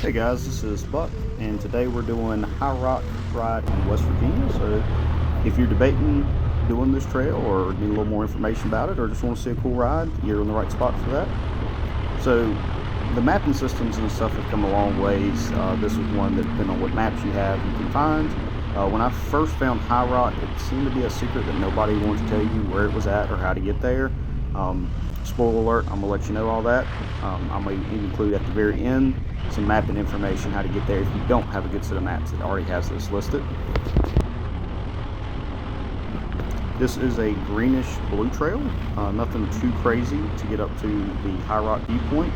Hey guys, this is Buck, and today we're doing High Rock Ride in West Virginia. So, if you're debating doing this trail or need a little more information about it or just want to see a cool ride, you're in the right spot for that. So, the mapping systems and stuff have come a long ways. This is one that, depending on what maps you have, you can find. When I first found High Rock, it seemed to be a secret that nobody wanted to tell you where it was at or how to get there. Spoiler alert, I'm going to let you know all that. I'm going to include at the very end some mapping information, how to get there if you don't have a good set of maps. It already has this listed. This is a greenish blue trail, nothing too crazy to get up to the High Rock viewpoint.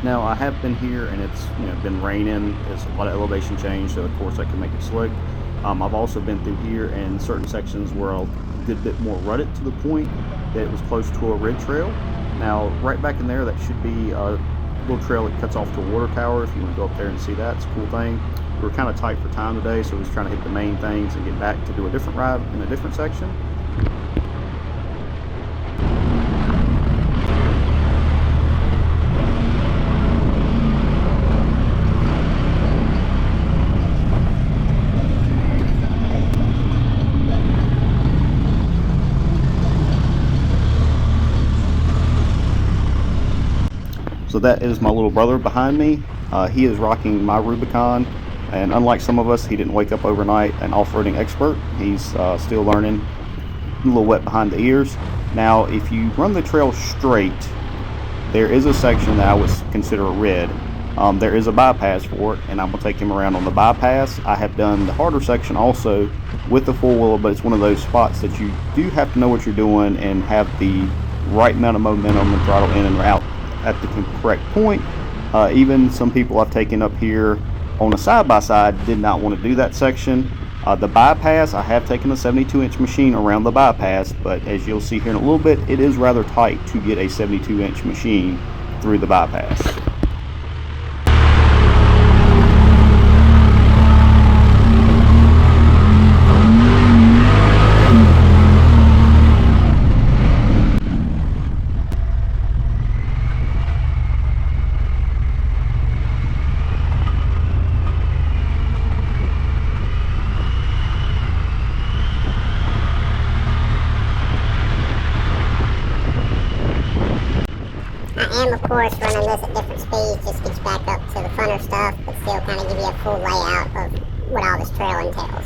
Now I have been here and it's been raining, there's a lot of elevation change, so of course that can make it slick. I've also been through here in certain sections where a good bit more rutted to the point that it was close to a red trail. Now right back in there, that should be a little trail that cuts off to a water tower. If you want to go up there and see that, it's a cool thing. We were kind of tight for time today, so we was trying to hit the main things and get back to do a different ride in a different section. So that is my little brother behind me. He is rocking my Rubicon, and unlike some of us, he didn't wake up overnight an off-roading expert. He's still learning, a little wet behind the ears. Now, if you run the trail straight, there is a section that I would consider red. There is a bypass for it, and I'm going to take him around on the bypass. I have done the harder section also with the four-wheeler, but it's one of those spots that you do have to know what you're doing and have the right amount of momentum and throttle in and out at the correct point. Even some people I've taken up here on a side-by-side did not want to do that section. The bypass, I have taken a 72-inch machine around the bypass, but as you'll see here in a little bit, it is rather tight to get a 72-inch machine through the bypass. I am, of course, running this at different speeds, just gets back up to the funner stuff, but still kind of give you a full layout of what all this trail entails.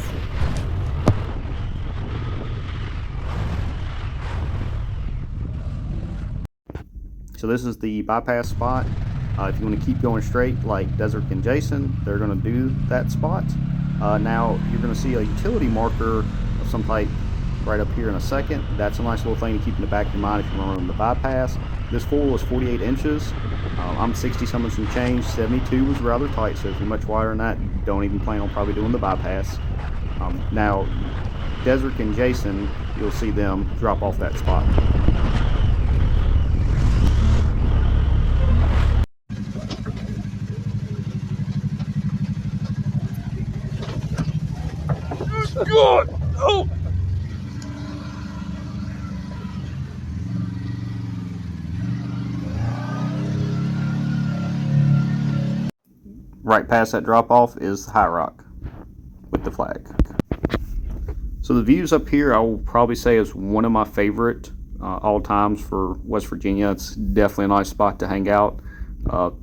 So this is the bypass spot. If you want to keep going straight like Desert and Jason, they're going to do that spot. Now you're going to see a utility marker of some type right up here in a second. That's a nice little thing to keep in the back of your mind if you're running the bypass. This foil is 48 inches. I'm 60 something some change. 72 was rather tight, so if you're much wider than that, you don't even plan on probably doing the bypass. Now, Desert and Jason, you'll see them drop off that spot. God! Oh! Right past that drop off is High Rock with the flag. So the views up here, I will probably say is one of my favorite all times for West Virginia. It's definitely a nice spot to hang out,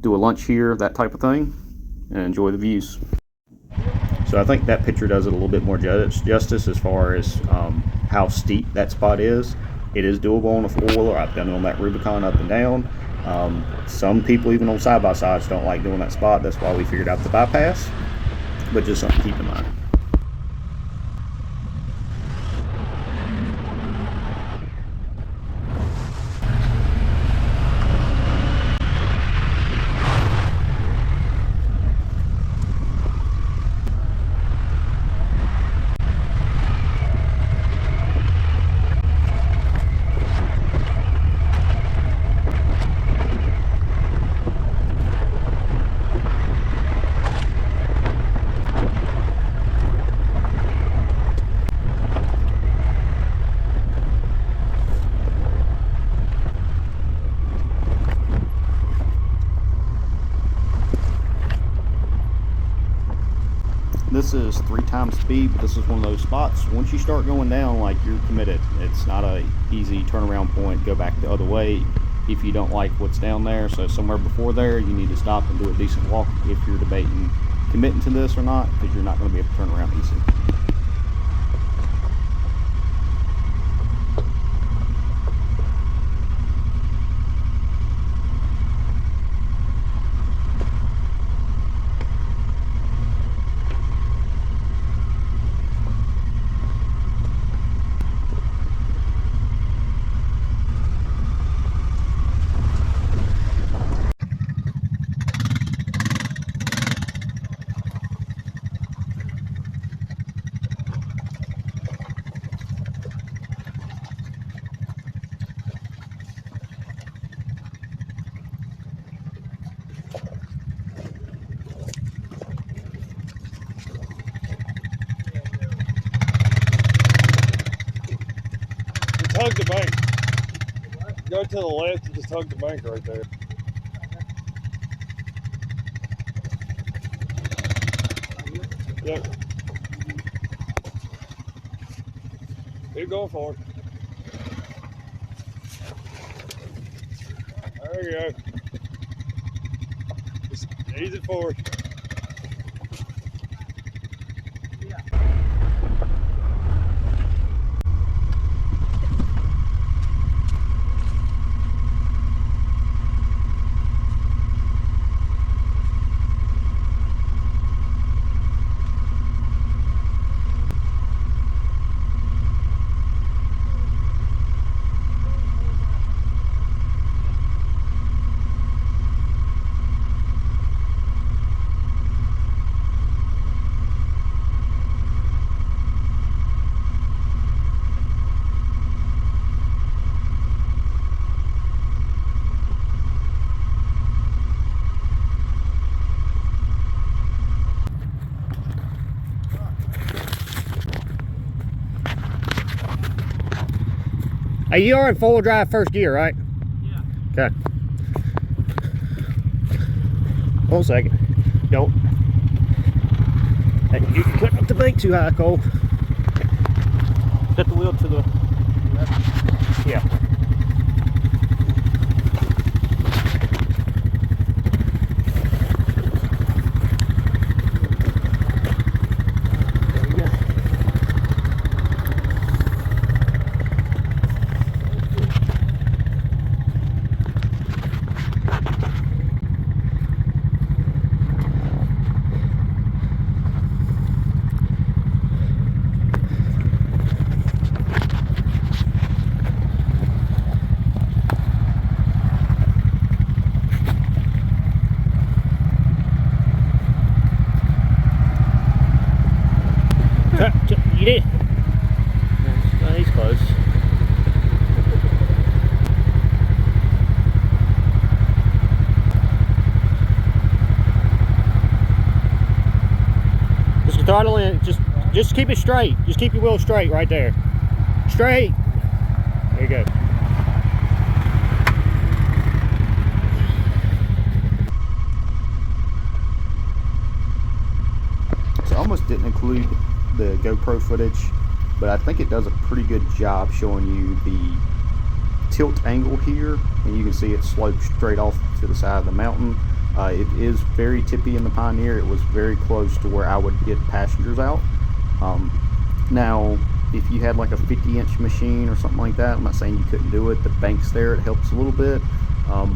do a lunch here, that type of thing, and enjoy the views. So I think that picture does it a little bit more justice as far as how steep that spot is. It is doable on a four-wheeler. I've done it on that Rubicon up and down. Some people even on side-by-sides don't like doing that spot. That's why we figured out the bypass, but just something to keep in mind. this is 3 times speed, but this is one of those spots. Once you start going down, like, you're committed. It's not a easy turnaround point, go back the other way if you don't like what's down there. So somewhere before there, you need to stop and do a decent walk if you're debating committing to this or not, because you're not going to be able to turn around easy. Hug the bank. Go to the left and just hug the bank right there. Yep. Keep going forward. There you go. Just ease it forward. Hey, you are in four-wheel drive first gear, right? Yeah. Okay. 1 second. Don't. Hey, you can put up the bank too high, Cole. Set the wheel to the left. Yeah. You did. Oh, he's close. Just throttle in. Just keep it straight. Just keep your wheel straight right there. Straight. There you go. So I almost didn't include the GoPro footage, but I think it does a pretty good job showing you the tilt angle here, and you can see it slopes straight off to the side of the mountain. It is very tippy in the Pioneer. It was very close to where I would get passengers out. Now if you had like a 50-inch machine or something like that, I'm not saying you couldn't do it, the bank's there, it helps a little bit,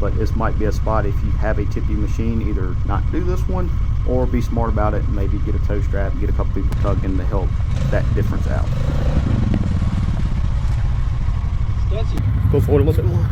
but this might be a spot if you have a tippy machine, either not do this one or be smart about it and maybe get a tow strap and get a couple people tugging to help that difference out. Go forward a little bit more.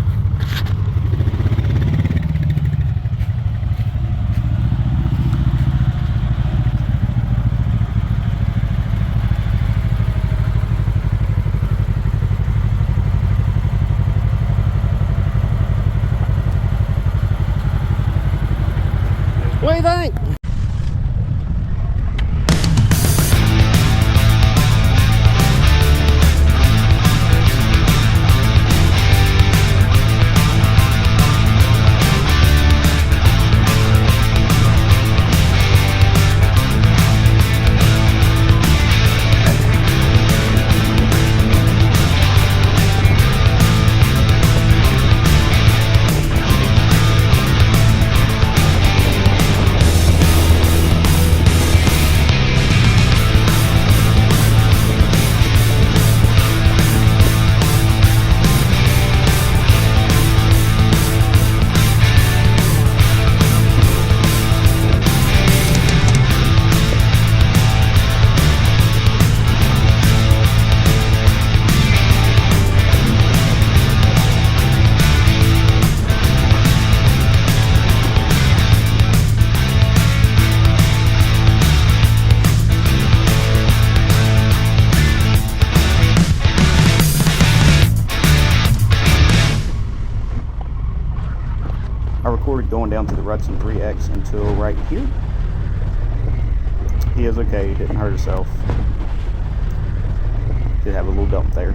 What do you think? going down to the ruts in 3X until right here. He is okay, he didn't hurt himself. Did have a little dump there.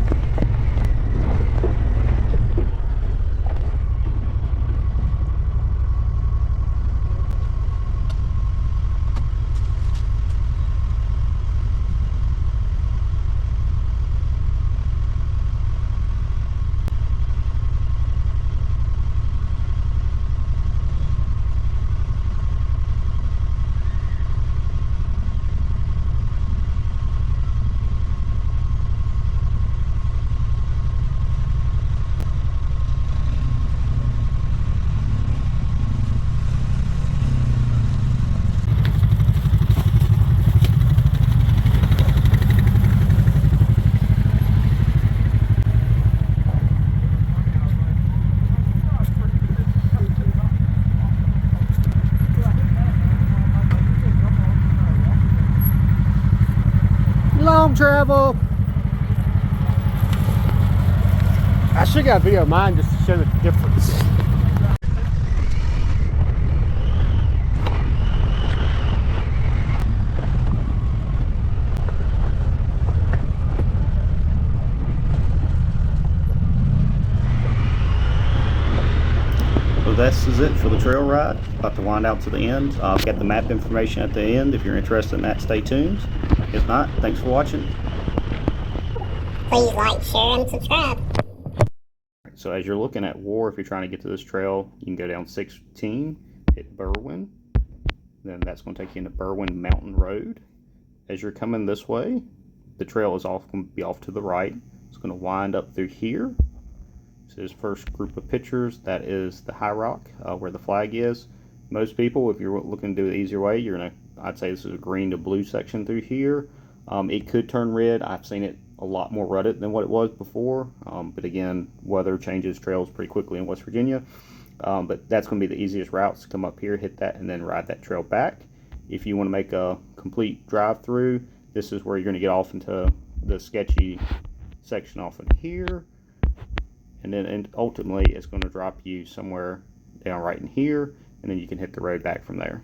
Long travel. I should got a video of mine just to show the difference. So this is it for the trail ride. About to wind out to the end. I've got the map information at the end. If you're interested in that, stay tuned. If not, thanks for watching. Please like, share, and subscribe. So as you're looking at War, if you're trying to get to this trail, you can go down 16, hit Berwyn. Then that's going to take you into Berwyn Mountain Road. As you're coming this way, the trail is going to be off to the right. It's going to wind up through here. So this first group of pictures, that is the High Rock, where the flag is. Most people, if you're looking to do the easier way, you're going to, I'd say this is a green to blue section through here. It could turn red. I've seen it a lot more rutted than what it was before. But again, weather changes trails pretty quickly in West Virginia. But that's going to be the easiest routes. Come up here, hit that, and then ride that trail back. If you want to make a complete drive through, this is where you're going to get off into the sketchy section off in here. And then ultimately it's going to drop you somewhere down right in here, and then you can hit the road back from there.